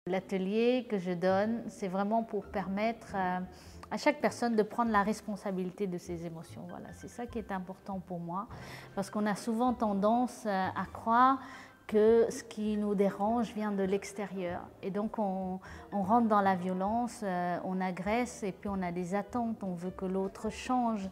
L'atelier que je donne, c'est vraiment pour permettre à chaque personne de prendre la responsabilité de ses émotions. Voilà, c'est ça qui est important pour moi, parce qu'on a souvent tendance à croire que ce qui nous dérange vient de l'extérieur. Et donc on rentre dans la violence, on agresse et puis on a des attentes, on veut que l'autre change.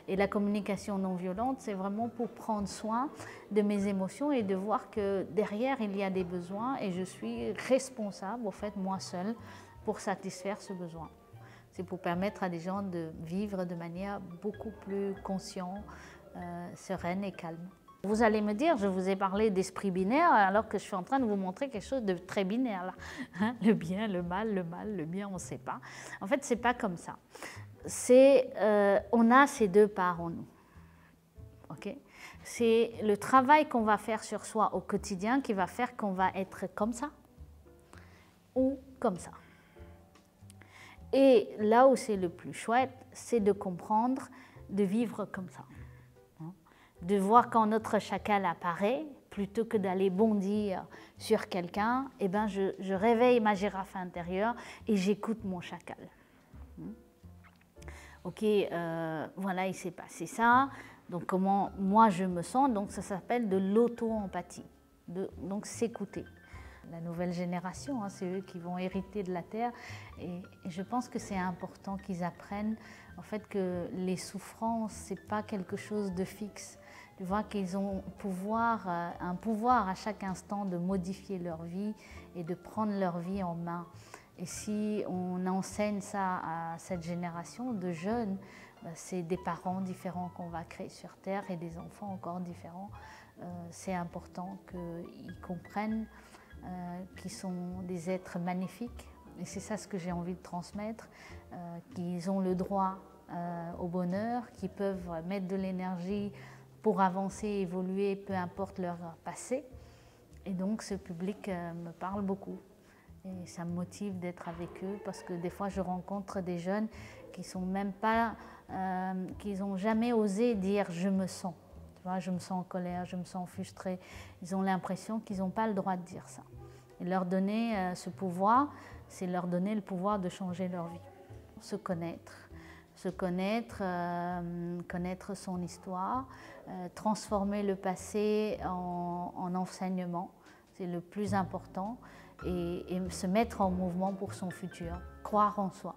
Et la communication non violente, c'est vraiment pour prendre soin de mes émotions et de voir que derrière, il y a des besoins et je suis responsable, au fait, moi seule, pour satisfaire ce besoin. C'est pour permettre à des gens de vivre de manière beaucoup plus consciente, sereine et calme. Vous allez me dire, je vous ai parlé d'esprit binaire alors que je suis en train de vous montrer quelque chose de très binaire là. Hein, le bien, le mal, le bien, on ne sait pas. En fait, ce n'est pas comme ça. On a ces deux parts en nous. Okay? C'est le travail qu'on va faire sur soi au quotidien qui va faire qu'on va être comme ça ou comme ça. Et là où c'est le plus chouette, c'est de comprendre, de vivre comme ça. De voir quand notre chacal apparaît, plutôt que d'aller bondir sur quelqu'un, eh ben je réveille ma girafe intérieure et j'écoute mon chacal. Ok, voilà, il s'est passé ça, donc comment moi je me sens, donc ça s'appelle de l'auto-empathie, donc s'écouter. La nouvelle génération, hein, c'est eux qui vont hériter de la Terre et je pense que c'est important qu'ils apprennent en fait que les souffrances, c'est pas quelque chose de fixe. Tu vois qu'ils ont un pouvoir à chaque instant de modifier leur vie et de prendre leur vie en main. Et si on enseigne ça à cette génération de jeunes, c'est des parents différents qu'on va créer sur Terre et des enfants encore différents. C'est important qu'ils comprennent qu'ils sont des êtres magnifiques. Et c'est ça ce que j'ai envie de transmettre, qu'ils ont le droit au bonheur, qu'ils peuvent mettre de l'énergie pour avancer, évoluer, peu importe leur passé. Et donc ce public me parle beaucoup. Et ça me motive d'être avec eux parce que des fois je rencontre des jeunes qui sont même pas, qui n'ont jamais osé dire je me sens. Tu vois, je me sens en colère, je me sens frustrée. Ils ont l'impression qu'ils n'ont pas le droit de dire ça. Et leur donner ce pouvoir, c'est leur donner le pouvoir de changer leur vie. Se connaître, connaître son histoire, transformer le passé en enseignement, c'est le plus important. Et se mettre en mouvement pour son futur, croire en soi.